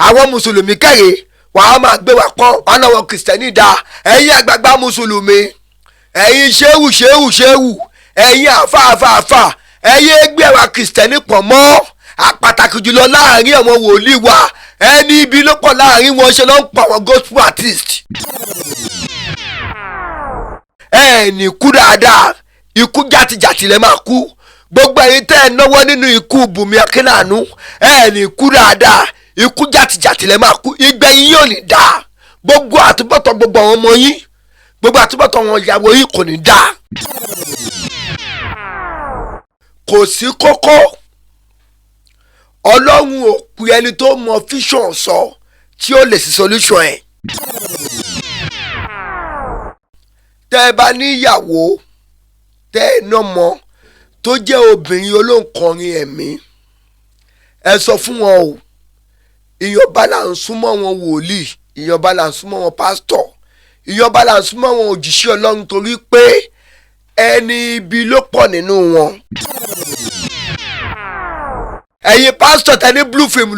àwọn mùsùlùmí kẹ́rẹ́ wàá máa gbé wa pọ́n wọn náà wọ kìrìsìtẹ́nì dá ẹ̀yin àgbààgbà mùsùlùmí ẹ̀yin ṣéwù ẹ̀yin àfà ẹ̀yin ẹgbẹ́ wa kìrìsìtẹ́nì pọ̀ mọ́ pàtàkì jùlọ láàrin àwọn wòlíì wa ẹni ibi ló pọ̀ láàrin wọn ṣe ló ń pa àwọn gospel artist. ẹni kú dáadáa ikú jàtìjàtì lẹ máa kú gbogbo ẹ̀yin tẹ́ ẹ náwó nínú ikú Bùnmi Akínàánú ẹni kú dáadáa ikú jàtìjàtì lẹ máa kú ìgbẹ̀yìn yóò ní dáa gbogbo àtúbọ̀tán gbogbo àwọn ọmọ yín gbogbo àtúbọ̀tán àwọn ìyàwó yín kò ní dáa. kò sí kókó ọlọ́run ò pè ẹni tó mọ fíṣàn sọ tí ó lè sí solution ẹ̀. tẹ́ ẹ bá níyàwó tẹ́ ẹ nọ́mọ tó jẹ́ obìnrin olóǹkọrin ẹ̀mí ẹ sọ fún wọn o ìyọba là ń súnmọ́ wọn wòlíì ìyọba là ń súnmọ́ wọn pásítọ̀ ìyọba là ń súnmọ́ wọn òjíṣẹ́ ọlọ́run torí pé ẹni ibi ló pọ̀ nínú wọn. ẹ̀yin pásítọ̀ tẹ ní blue film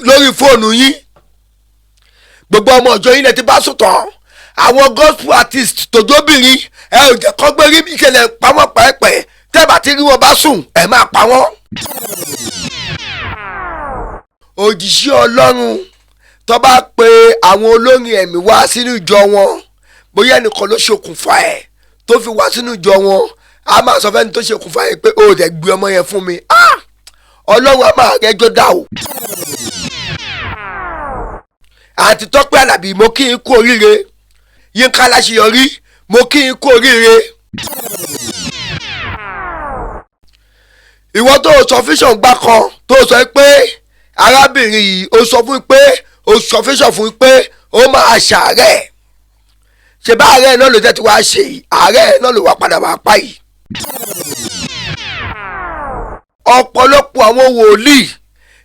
lórí fóònù yín gbogbo ọmọ ọjọ́ yín lẹ ti bá sùn tán àwọn gospel artist tòjóbìnrin ẹ ò jẹ́ kọ́ gbé rí ìṣẹ̀lẹ̀ pamọ́ pẹ́ẹ́pẹ́ tẹ́ bá ti rí wọn bá sùn ẹ máa pa wọ́n. òjíṣẹ́ ọlọ́run tó bá pe àwọn olórin ẹ̀mí wá sínú ìjọ wọn bóyá ẹnìkan ló ṣokùnfà ẹ̀ tó fi wá sínú ìjọ wọn a máa sọ fẹ́ni tó ṣokùnfà ẹ̀ pé ó dẹ̀ gbé ọmọ yẹn fún mi ọlọ́run a máa rẹ́jọ́ dá o. àǹtí Tọ́pẹ́ Àlàbí mo kí n kú oríire Yínká Aláṣeyọrí mo kí n kú oríire. ìwọ tó sọ fíṣàn gbá kan tó sọ pé arábìnrin yìí ó sọ fún pé ó sọ fíṣàn fún pé ó máa ṣàárẹ̀ ṣe bá àárẹ̀ náà ló jẹ́ tí wàá ṣe yìí àárẹ̀ náà ló wá padà wàá pa yìí. ọ̀pọ̀lọpọ̀ àwọn wòlíì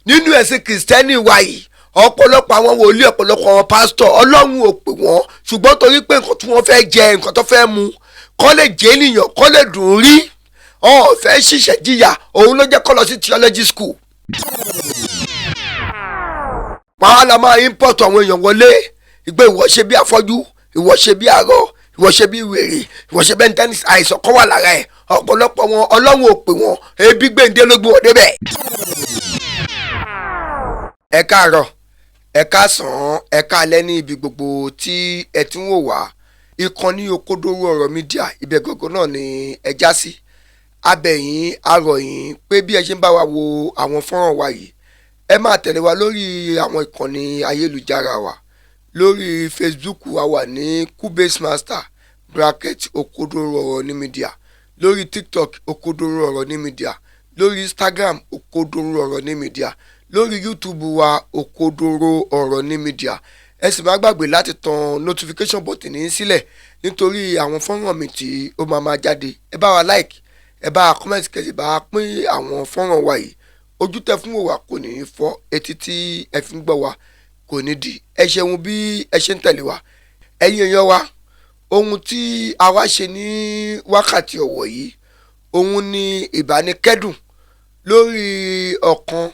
nínú ẹ̀sìn kìrìsìtẹ́nì wa yìí ọ̀pọ̀lọpọ̀ àwọn wòlíì ọ̀pọ̀lọpọ̀ àwọn pásítọ̀ ọlọ́run ò pè wọ́n ṣùgbọ́n torí pé nǹkan tí wọ́n fẹ́ jẹ nǹkan tó fẹ́ mu kọ́ lè jẹ́ ènìyàn kọ́ lè dùn rí ọ̀fẹ́ ṣiṣẹ́ jìyà òun ló jẹ́ kọ́ lọ sí theology school. wàá la máa import àwọn èèyàn wọlé ìgbé ìwọ ṣe bí afọ́jú ìwọ ṣe bí arọ ìwọ ṣe bí wèrè ìwọ ṣe bẹ́ẹ̀ ní àìsàn kọ́ wà lára ẹ̀ ọ̀pọ̀lọpọ̀ wọn ọlọ́run ò pè wọ́n ebi gbèǹde ló gbé wọn débẹ̀. ẹ káàárọ̀ ẹ káàsán ẹ káalẹ́ ní ibi gbogbo tí ẹ ti ń wò wá ìkànnì Òkodoro Ọ̀rọ̀ Mídíà ibẹ̀ gọ́gọ́ náà ni ẹ já sí abẹ̀yìn arọ̀yìn pé bí ẹ ṣe ń bá wa wo àwọn fọ́nrán wa yìí ẹ máa tẹ̀lé wa lórí àwọn ìkànnì ayélujára wa lórí Facebook wa wà ní Cubase Master bracket Òkodoro Ọ̀rọ̀ ní Mídíà lórí TikTok Òkodoro Ọ̀rọ̀ ní Mídíà lórí Instagram Òkodoro Ọ̀rọ̀ ní Mídíà lórí YouTube wa Òkodoro Ọ̀rọ̀ ní Mídíà ẹ sì má gbàgbé láti tan notification button ní sílẹ̀ nítorí àwọn fọ́nrán mi tí ó máa jáde ẹ bá wa like ẹ bá comment kẹsì bá pín àwọn fọ́nrán wa yìí ojú tẹ fún wa kò ní í fọ́ etí tí ẹ fi ń gbọ́ wa kò ní di ẹ ṣeun bí ẹ ṣe ń tẹ̀lé wa ẹ̀yin èèyàn wa ohun tí a wá ṣe ní wákàtí ọ̀wọ̀ yìí ohun ni ìbánikẹ́dùn lórí ọ̀kan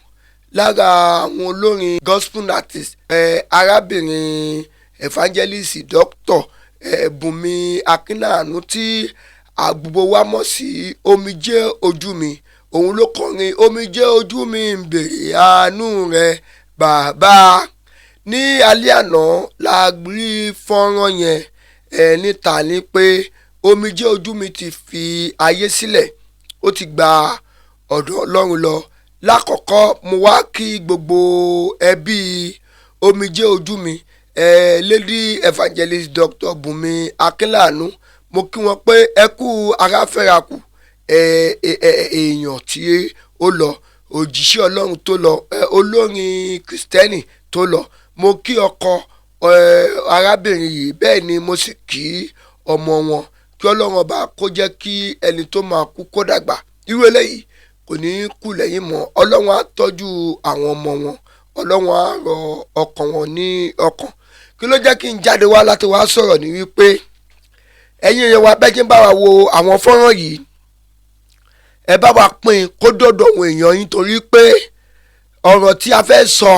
lára àwọn olórin gospel artist arábìnrin evangelist Dr. Bùnmi Akínàánú tí àgbogbo wa mọ̀ sí omijé ojú mi òun ló kọrin omijé ojú mi ń bèrè àánú rẹ bàbá ní alẹ́ àná la rí fọ́nrán yẹn níta ni pé omijé ojú mi ti fi ayé sílẹ̀ ó ti gba ọ̀dọ̀ Ọlọ́run lọ lákọ̀ọ́kọ́ mo wá kí gbogbo ẹbí omijé ojú mi lady evangelist Dr. Bùnmi Akínàánú mo kí wọn pé ẹ kú aráfẹ́rakù èèyàn tí ó lọ òjíṣẹ́ Ọlọ́run tó lọ olórin Kristẹni tó lọ mo kí ọkọ arábìnrin yìí bẹ́ẹ̀ ni mo sì kí ọmọ wọn kí Ọlọ́run ọba kó jẹ́ kí ẹni tó máa kú kó dàgbà irú eléyìí kò ní kú lẹ́yìn mọ́ Ọlọ́run á tọ́jú àwọn ọmọ wọn Ọlọ́run á rọ ọkàn wọn ní ọkàn kí ló jẹ́ kí n jáde wá láti wá sọ̀rọ̀ ní wípé ẹ̀yin èèyàn wa bẹ́ẹ̀ kí n bá wa wo àwọn fọ́nrán yìí ẹ bá wa pín kó dọ́dọ̀ àwọn èèyàn yín torí pé ọ̀rọ̀ tí a fẹ́ sọ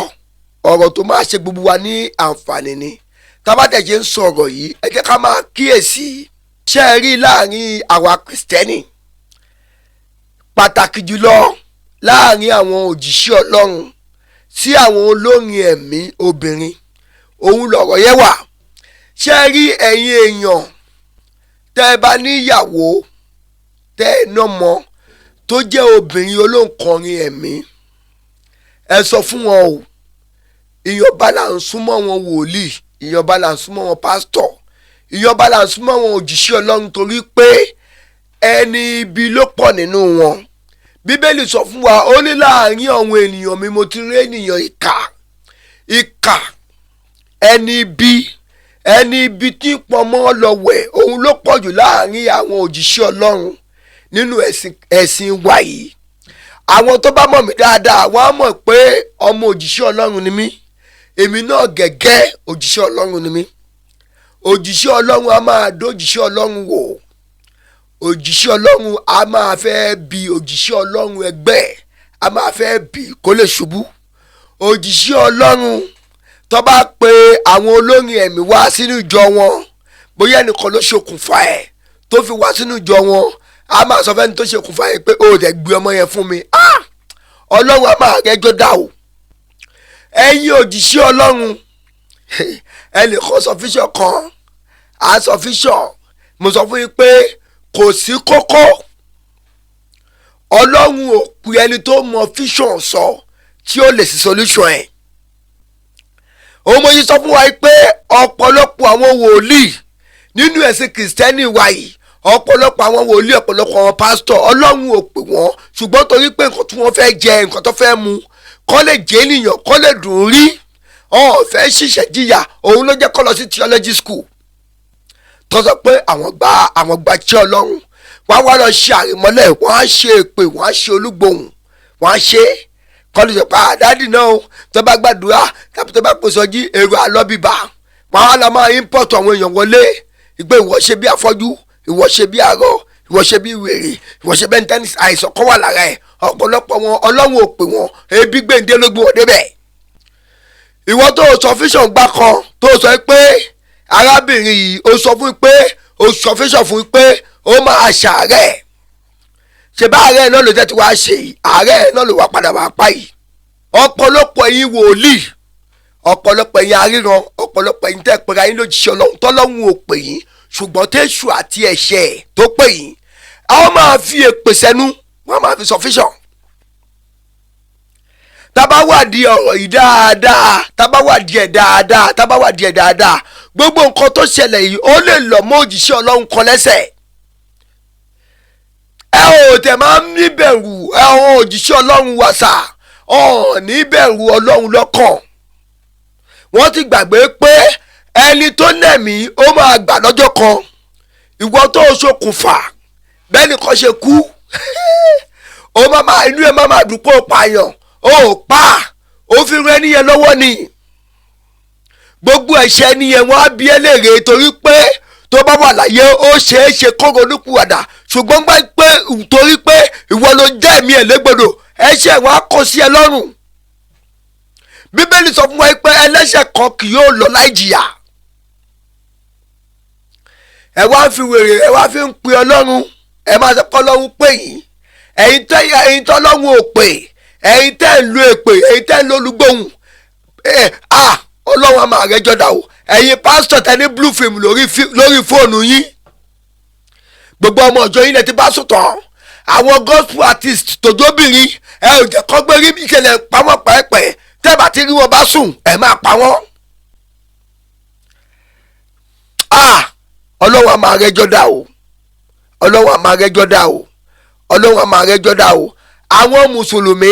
ọ̀rọ̀ tó máa ṣe gbogbo wa ní àǹfààní ni. Tábàtẹ̀jẹ̀ ń sọ̀rọ̀ yìí ẹ jẹ́ ká máa kíyèsí ṣé ẹ rí láàrin àwa Kristẹni pàtàkì jùlọ láàrin àwọn òjíṣẹ́ Ọlọ́run sí àwọn olórin ẹ̀mí obìnrin òun lọ̀rọ̀ yẹn wà. ṣé ẹ rí ẹ̀yin èèyàn tẹ́ ẹ bá níyàwó tẹ́ ẹ nọ́mọ tó jẹ́ obìnrin olóǹkọrin ẹ̀mí ẹ sọ fún wọn o ìyọ̀nba là ń súnmọ́ wọn wòlíì ìyọ̀nba là ń súnmọ́ wọn pásítọ̀ ìyọ̀nba là ń súnmọ́ wọn òjíṣẹ́ Ọlọ́run torí pé ẹni ibi ló pọ̀ nínú wọn. Bíbélì sọ fún wa ó ní láàrin àwọn ènìyàn mi mo ti rí ènìyàn ìkà ẹni ibi tí ń pọn mọ́ lọ́wẹ̀ òun ló pọ̀ jù láàrin àwọn òjíṣẹ́ Ọlọ́run nínú ẹ̀sìn wa yìí. Àwọn tó bá mọ̀ mí dáadáa wọ́n á mọ̀ pé ọmọ òjíṣẹ́ Ọlọ́run ni mí èmi náà gẹ́gẹ́ òjíṣẹ́ Ọlọ́run ni mí. Òjíṣẹ́ Ọlọ́run a máa dójíṣẹ́ Ọlọ́run wò òjíṣẹ́ Ọlọ́run a máa fẹ́ bi òjíṣẹ́ Ọlọ́run ẹgbẹ́ a máa fẹ́ bi kó lè ṣubú. Òjíṣẹ́ Ọlọ́run tó bá pe àwọn olórin ẹ̀mí wá sínú ìjọ wọn bóyá ẹnìkan ló ṣokùnfà ẹ̀ tó fi wá sínú ìjọ wọn a máa sọ fẹ́ni tó ṣokùnfà ẹ̀ pé ó dẹ̀ gbé ọmọ yẹn fún mi. Ọlọ́run a máa rẹ́jọ́ dá o. Ẹ̀yin òjíṣẹ́ Ọlọ́run ẹnìkan sọ fíṣọ̀ kan a sọ fíṣọ̀ mo sọ fún yín pé kò sí kókó. Ọlọ́run ò pè ẹni tó mọ fíṣọ̀ sọ tí ó lè sí solution ẹ̀. Òun mo yí sọ fún wa pé ọ̀pọ̀lọpọ̀ àwọn wòlíì nínú ẹ̀sìn Kìrìsìtẹ́nì wa yìí ọ̀pọ̀lọpọ̀ àwọn wòlíì ọ̀pọ̀lọpọ̀ àwọn pásítọ̀ Ọlọ́run ò pè wọ́n ṣùgbọ́n torí pé nǹkan tí wọ́n fẹ́ jẹ nǹkan tó fẹ́ mu kọ́ lè jẹ́ ènìyàn kọ́ lè dùn rí ọ̀fẹ́ ṣiṣẹ́ jìyà òun ló jẹ́ kọ́ lọ sí theology school tó sọ pé àwọn gba tí Ọlọ́run wọ́n á wá lọ ṣe àrìmọ́lẹ̀ wọ́n á ṣe èpè wọ́n á ṣe olúgbòhùn wọ́n á ṣe kọ́ni sọ pé àdádì náà tó bá gbàdúrà tàbí tó bá pèsè ọjí èrò àlọ́bìbà wọ́n á lọ máa import àwọn èèyàn wọlé ìgbé ìwọ ṣe bí afọ́jú ìwọ ṣe bí arọ ìwọ ṣe bí wèrè ìwọ ṣe bẹ́ẹ̀ ní tẹ́nísì àìsàn kọ́ wà lára ẹ̀ ọ̀pọ̀lọpọ̀ wọn Ọlọ́run ò pè wọn ebi gbèǹde ló gbé wọn débẹ̀. Ìwọ tó sọ fíṣàn gbá kan tó sọ pé arábìnrin yìí ó sọ fún pé ó sọ fíṣàn fún pé ó máa ṣàárẹ̀ ṣe bá àárẹ̀ náà ló jẹ́ tí wàá ṣe yìí àárẹ̀ náà ló wà padà wàá pa yìí. Ọ̀pọ̀lọpọ̀ ẹ̀yin wòlíì ọ̀pọ̀lọpọ̀ ẹ̀yin aríran ọ̀pọ̀lọpọ̀ ẹ̀yin tẹ́ pera yín lójíṣẹ́ Ọlọ́run tọ́lọ́run ò pè yín ṣùgbọ́n tẹ́ṣù àti ẹ̀ṣẹ̀ tó pè yín àwọn máa fi èpè sẹ́nu wọ́n máa fi sọ fíṣàn. Tábà wádìí ọ̀rọ̀ yìí dáadáa tábà wádìí ẹ̀ dáadáa gbogbo nǹkan tó ṣẹlẹ̀ yìí ó lè lọ mọ́ òjíṣẹ́ Ọlọ́run kan lẹ́sẹ̀. Ẹ ò tẹ̀ máa ń níbẹ̀rù ẹ̀hún òjíṣẹ́ Ọlọ́run wàsà ọ̀hún níbẹ̀rù Ọlọ́run lọ́kàn. Wọ́n ti gbàgbé pé ẹni tó nẹ̀mí ó máa gbà lọ́jọ́ kan ìwọ tó ṣokùnfà bẹ́ẹ̀ nìkan ṣe kú ó máa inú ẹ̀ máa dùpọ̀ pààyàn ó pa ó fi rẹ́ níyẹn lọ́wọ́ ni gbogbo ẹ̀ṣẹ̀ nìyẹn wọ́n á bí ẹlẹ́rìí torí pé tó bá wà láyé ó ṣeé ṣe kọ́rọ̀ olúkúwàdà ṣùgbọ́n gbà pé torí pé ìwọ ló jẹ́ ẹ̀mí ẹ̀ légbodò ẹ̀ṣẹ̀ wọn á kó sí ẹ lọ́rùn. Bíbélì sọ fún wa pé ẹlẹ́ṣẹ̀ kan kì yóò lọ láì jìyà. Ẹ wá ń fi wèrè ẹ wá fi ń pe Ọlọ́run ẹ máa sọ pé Ọlọ́run pè yín ẹ̀yin tẹ́ Ọlọ́run ò pè ẹ̀yin tẹ́ ń lo èpè ẹ̀yin tẹ́ ń lo olúgbòhùn Ọlọ́run á máa rẹ́jọ́ dà o ẹ̀yin pásítọ̀ tẹ́ ní blue film lórí fóònù yín gbogbo ọmọ ọjọ́ yín lẹ ti bá sùn tán àwọn gospel artist tòjóbìnrin ẹ ò jẹ́ kọ́ gbé rí ìṣẹ̀lẹ̀ pamọ́ pẹ́ẹ́pẹ́ tẹ́ bá ti rí wọn bá sùn ẹ máa pa wọ́n. Ọlọ́run á máa rẹ́jọ́ dà o Ọlọ́run á máa rẹ́jọ́ dà o Ọlọ́run á máa rẹ́jọ́ dà o àwọn mùsùlùmí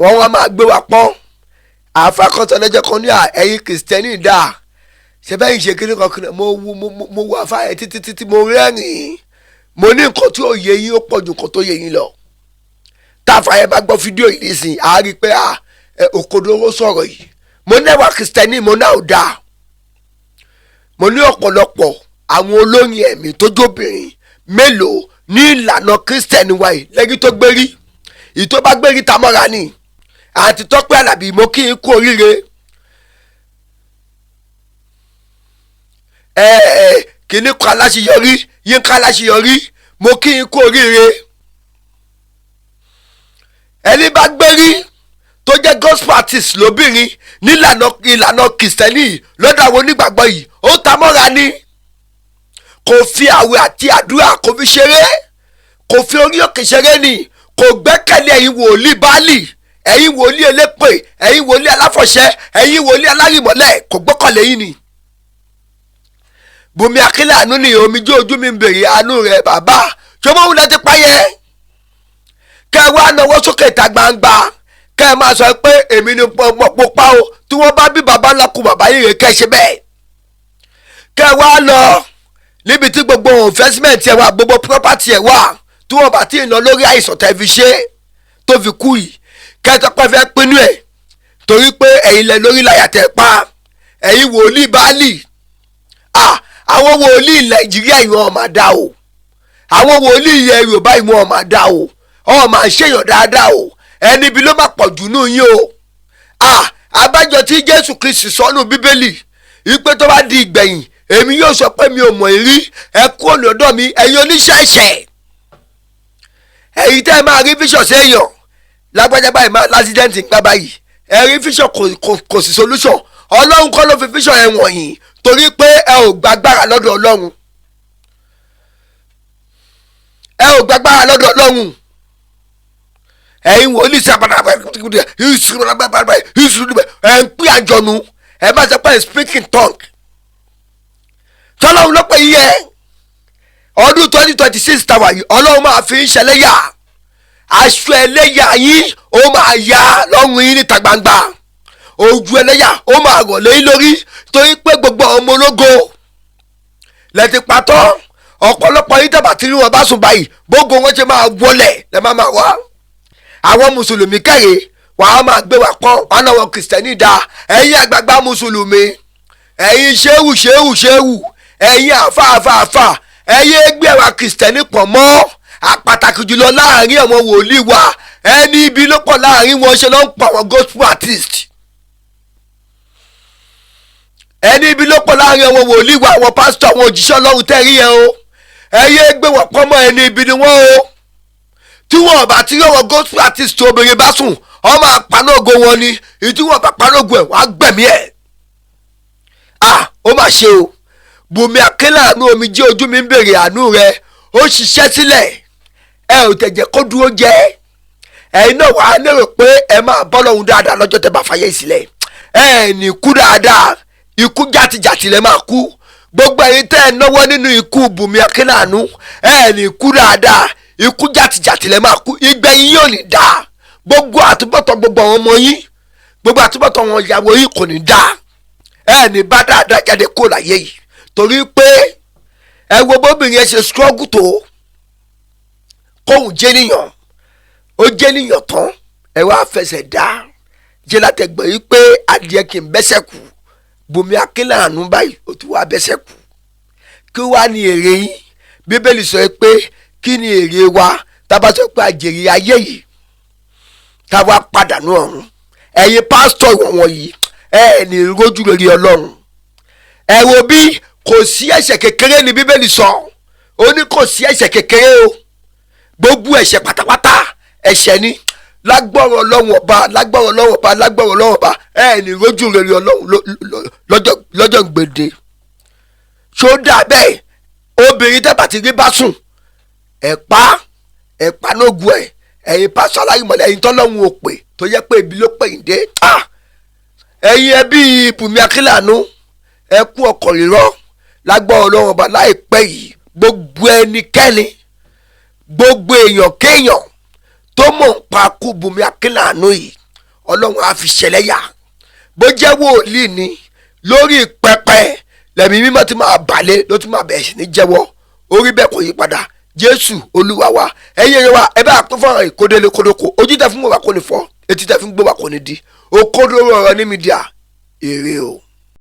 wọ́n wá máa gbé wa pọ́n àfàkọ́tọ̀ lẹ́jọ́ kan ní ẹ̀yin kìrìsìtẹ́nì dà ṣe bẹ́ẹ̀ ń ṣe kí ní kankan mo wà fáyẹ̀ títí mo rẹ́rìn-ín mo ní nǹkan tí ó yẹ yín ó pọ̀ ju nǹkan tó yẹ yín lọ táfàyẹ̀ bá gbọ́ fídíò yìí nísìn á rí i pé òkodoro sọ̀rọ̀ yìí mo nẹ́wà kìrìsìtẹ́nì mo náà ò dáa mo ní ọ̀pọ̀lọpọ̀ àwọn olórin ẹ̀mí tó jóbìnrin mélòó ní ìlànà kìrìsìtẹ́nì wa yìí lẹ́yìn tó gbérí ìtó bá gbérí tamọ́ra ni àti Tọ́pẹ́ Àlàbí mo kí n kú oríire. Kìíní kan aláṣeyọrí Yínká aláṣeyọrí mo kí n kú oríire. Ẹni bá gbérí tó jẹ́ gospel artist lóbìnrin ìlànà kìrìsìtẹ́nì lọ́dọ̀ àwọn onígbàgbọ́ yìí ó ta mọ́ra ni. Kò fi àwẹ̀ àti àdúrà kò fi ṣeré, kò fi orí òkè ṣeré ni, kò gbẹ́kẹ̀lé ẹ̀yin wòlíì Báálì, ẹ̀yin wòlíì elépè, ẹ̀yin wòlíì aláfọ̀ṣẹ, ẹ̀yin wòlíì alárìmọ́lẹ̀, kò gbọ́kànlé yín ni. Bùnmi Akínláàánú ni omijé ojú mi ń bèrè àánú rẹ̀ bàbá ṣọmọ òun láti páyẹ. Kẹ́ ẹ wá náwó sókè ìta gbangba, kẹ́ ẹ máa sọ pé èmi ni mo pa o, tí wọ́n bá bí bàbá ńlá kú bàbá yìí rè kẹ́ ẹ ṣe bẹ́ẹ̀. Kẹ́ ẹ wá lọ níbi tí gbogbo investment ẹ wà, gbogbo property ẹ wà, tí wọ́n bá ti ń lọ lórí àìsàn tẹ́ fi ṣe tó fi kú yìí, kẹ́ ẹ tọ́pẹ́ fẹ́ pinnu ẹ̀ torí pé ẹ̀yin lẹ lórí láyà tẹ́ pa, ẹ̀yin wòlíì Báálì. Àwọn wòlíì Nàìjíríà ìwọ̀n máa dá o, àwọn wòlíì ilẹ̀ Yorùbá ìwọ̀n máa dá o, ọ̀ máa ṣèyàn dáadáa o, ẹni bí ló máa pọ̀ jù nù yín o. Abájọ tí Jésù Kristi sọ́nù Bíbélì wípé tó bá di ìgbẹ̀yìn èmi yóò sọ pé mi ò mọ̀ ìrí, ẹ kúrò lọ́dọ̀ mi ẹ̀yin oníṣẹ̀ṣẹ̀. Ẹ̀yin tẹ́ ẹ máa rí vision séèyàn lágbájá báyìí máa l'accident ń gbá báyìí, ẹ rí vision kò sí solution. Ọlọ́run kọ́ ló fi vision ẹ wọ̀nyí torí pé ẹ ò gbàgbára lọ́dọ̀ Ọlọ́run, ẹ ò gbàgbára lọ́dọ̀ Ọlọ́run. Ẹ̀yin wòlíì sábàdà ẹ ń pín àjọnu, ẹ bá sọ pé speaking tongue. Tọ́lọ́run ló pè yí ẹ ọdún 2026 tàwa yìí Ọlọ́run máa fi ń ṣẹlẹ́yà, aṣọ ẹlẹ́yà yín ó máa yá lọ́rùn yín níta gbangba, ojú ẹlẹ́yà ó máa rọ̀ lẹ́yìn lórí torí pé gbogbo ọmọ ológo lẹ́ti pàtó. Ọ̀pọ̀lọpọ̀ yín tàbá tí wọ́n bá sùn báyìí gbogbo wọn ṣe máa wọlé lẹ́ máa wá. Àwọn mùsùlùmí kẹ́yẹ wàá máa gbé wa pọ́n wọn náà wọ kìrìsìtẹ́nì dá. Ẹ̀yin àgbààgbà mùsùlùmí, ẹ̀yin ṣéwù, ẹ̀yin àfà, ẹ̀yin ẹgbẹ́ wa kìrìsìtẹ́nì pọ̀ mọ́ àpàtàkì jùlọ láàrin àwọn wòlíì wa. Ẹni ibi ló pọ̀ láàrin wọn ṣe ló ń pa àwọn gospel artist. Ẹni ibi ló pọ̀ láàrin àwọn wòlíì wa, àwọn pásítọ̀, àwọn òjíṣẹ́ Ọlọ́run tẹ́rí yẹn o. Ẹ̀yin ẹgbẹ́ wọn pọ̀ mọ́ ẹni ibi ni wọ́n o. Tí wọ́n bá ti yọ̀wọ̀ gospel artist tó obìnrin bá sùn ọmọ àpanógo wọn ni, ìtí wọ́n bá panógo ẹ̀ wọ́n á gbẹ̀mí ẹ̀. Ó mà ṣe o. Bùnmi Akínláàánú omijé ojú mi ń bèrè àánú rẹ, ó ṣiṣẹ́ sílẹ̀, ẹ ò tẹ̀jẹ̀ kó dúró jẹ́. Ẹ̀yin náà wàá lérò pé ẹ máa bọ́ lọ́hùn dáadáa lọ́jọ́ tẹ́ bá fàyè sílẹ̀. Ẹ ní kú dáadáa, ikú jàtìjàtì lẹ máa kú. Gbogbo ẹ̀yin tẹ́ ẹ náwó nínú ikú Bùnmi Akínláàánú, ẹ ní kú dáadáa, ikú jàtìjàtì lẹ máa kú. Ìgbẹ̀yìn yóò ní dáa. Gbogbo àtúbọ̀tán gbogbo àwọn ọmọ yín, gbogbo àtúbọ̀tán wọn ìyàwó yín kò ní dáa. Ẹ ní bá dáadáa jáde kó láyé yìí torí pé ẹ wo bóbìnrin ẹ ṣe struggle tó kóhùn jẹ́nìyàn, ó jẹ́nìyàn tán ẹ wá fẹsẹ̀ dá jẹ́ látẹ̀gbọ́n yìí pé adìẹ kì í bẹ́sẹ̀ kù. Bùnmi Akínláàánú báyìí ó ti wá bẹ́sẹ̀ kù. Kí wá ní èrè yín? Bíbélì sọ pé kí ni èrè wa tábà sọ pé àjèrè ayé yìí táwa pàdánù ọ̀run. Ẹ̀yin pásítọ̀ wọ̀nyí ẹ ní rójú rere Ọlọ́run. Ẹ wo bí kò sí ẹ̀ṣẹ̀ kékeré ni Bíbélì sọ, ó ní kò sí ẹ̀ṣẹ̀ kékeré o, gbogbo ẹ̀ṣẹ̀ pátápátá ẹ̀ṣẹ̀ ni. Lágbọ́rọ̀ Ọlọ́run ọba ẹ ní rójú rere Ọlọ́run lọ́jọ́ gbèdé. Ṣó dà bẹ́ẹ̀? Obìnrin tẹ́ bá ti rí bá sùn ẹ̀pá nógun ẹ̀, ẹ̀yin pásítọ̀ aláìmọ̀lẹ́, ẹ̀yin tọ́lọ́run ò pè tó yẹ pé ibi ló pè yín dé. Ẹ̀yin ẹbí Bùnmi Akínláàánú ẹ kú ọkọ̀ rírọ́ lágbọ́rọ̀ Ọlọ́run ọba láìpẹ́ yìí. Gbogbo ẹnikẹ́ni, gbogbo èèyàn kéèyàn tó mọ̀ ń pa kú Bùnmi Akínláàánú yìí Ọlọ́run á fi ṣẹlẹ́yà. Bó jẹ́ wòlíì ni lórí pẹpẹ lẹ́mí mímọ́ tí máa balẹ̀ ló tún máa bẹ̀rẹ̀ sí ní jẹ́wọ́. Orí bẹ́ẹ̀ kò yí padà. Jésù Olúwa wa. Ẹ̀yin ẹ̀yẹ wa ẹ bá pín fọ́nrán ìkódélé kódókó, ojú tẹ fún wa kò ní fọ́, etí tẹ fún gbọ́ wa kò ní di. Òkodoro ọ̀rọ̀ ní mídíà èrè o.